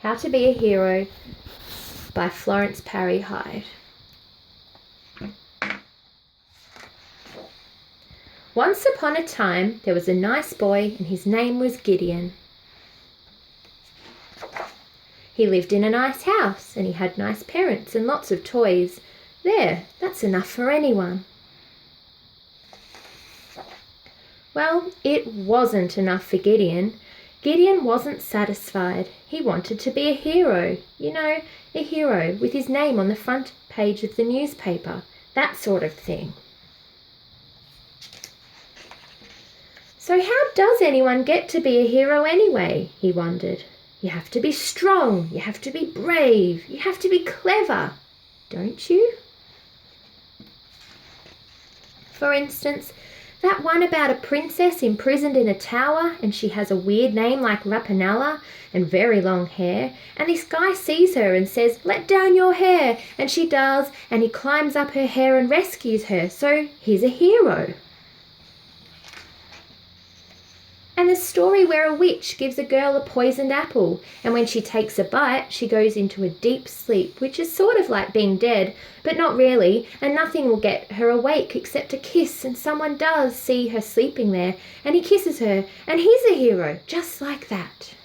How to Be a Hero by Florence Parry Heide. Once upon a time, there was a nice boy and his name was Gideon. He lived in a nice house and he had nice parents and lots of toys. There, that's enough for anyone. Well, it wasn't enough for Gideon. Gideon wasn't satisfied. He wanted to be a hero. You know, a hero with his name on the front page of the newspaper. That sort of thing. So how does anyone get to be a hero anyway? He wondered. You have to be strong. You have to be brave. You have to be clever. Don't you? For instance, that one about a princess imprisoned in a tower and she has a weird name like Rapinella and very long hair, and this guy sees her and says, "Let down your hair," and she does, and he climbs up her hair and rescues her, so he's a hero. And the story where a witch gives a girl a poisoned apple, and when she takes a bite, she goes into a deep sleep, which is sort of like being dead, but not really, and nothing will get her awake except a kiss, and someone does see her sleeping there, and he kisses her, and he's a hero, just like that.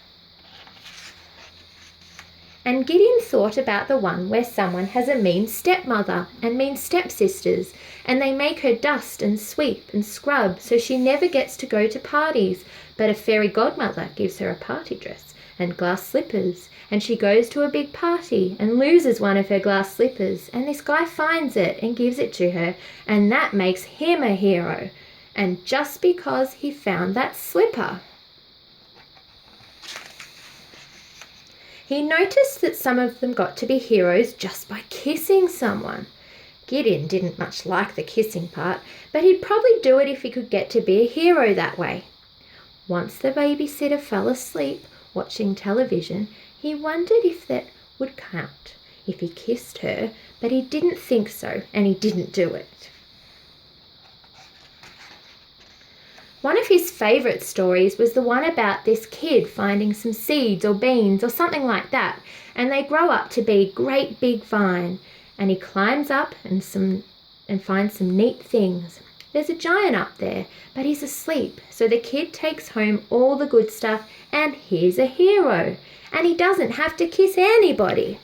And Gideon thought about the one where someone has a mean stepmother and mean stepsisters, and they make her dust and sweep and scrub so she never gets to go to parties, but a fairy godmother gives her a party dress and glass slippers, and she goes to a big party and loses one of her glass slippers, and this guy finds it and gives it to her, and that makes him a hero, and just because he found that slipper. He noticed that some of them got to be heroes just by kissing someone. Gideon didn't much like the kissing part, but he'd probably do it if he could get to be a hero that way. Once the babysitter fell asleep watching television, he wondered if that would count if he kissed her, but he didn't think so, and he didn't do it. One of his favourite stories was the one about this kid finding some seeds or beans or something like that, and they grow up to be a great big vine, and he climbs up and finds some neat things. There's a giant up there, but he's asleep, so the kid takes home all the good stuff, and he's a hero, and he doesn't have to kiss anybody.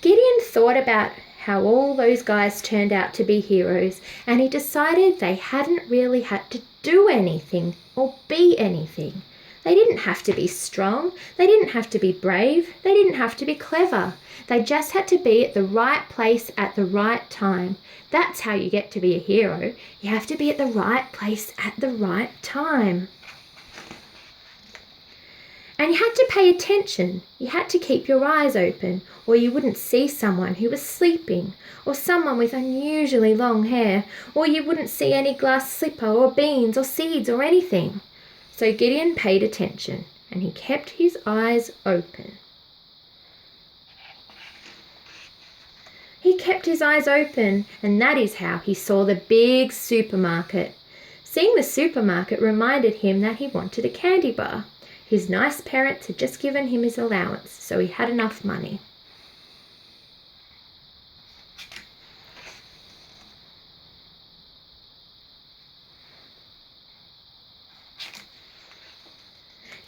Gideon thought about how all those guys turned out to be heroes, and he decided they hadn't really had to do anything or be anything. They didn't have to be strong, they didn't have to be brave, they didn't have to be clever. They just had to be at the right place at the right time. That's how you get to be a hero. You have to be at the right place at the right time. And you had to pay attention. You had to keep your eyes open, or you wouldn't see someone who was sleeping, or someone with unusually long hair, or you wouldn't see any glass slipper or beans or seeds or anything. So Gideon paid attention, and he kept his eyes open. He kept his eyes open, and that is how he saw the big supermarket. Seeing the supermarket reminded him that he wanted a candy bar. His nice parents had just given him his allowance, so he had enough money.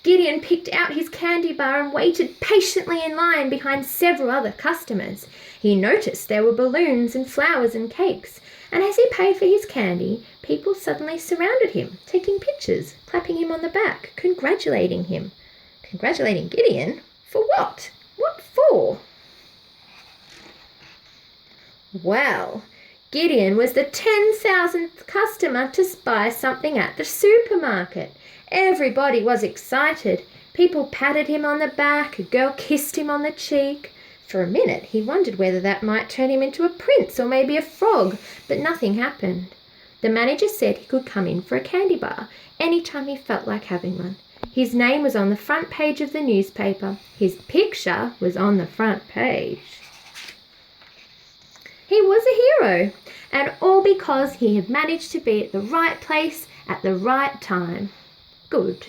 Gideon picked out his candy bar and waited patiently in line behind several other customers. He noticed there were balloons and flowers and cakes, and as he paid for his candy, people suddenly surrounded him, taking pictures, clapping him on the back, congratulating him. Congratulating Gideon? For what? What for? Well, Gideon was the 10,000th customer to buy something at the supermarket. Everybody was excited. People patted him on the back, a girl kissed him on the cheek. For a minute he wondered whether that might turn him into a prince or maybe a frog, but nothing happened. The manager said he could come in for a candy bar any time he felt like having one. His name was on the front page of the newspaper. His picture was on the front page. He was a hero, and all because he had managed to be at the right place at the right time. Good.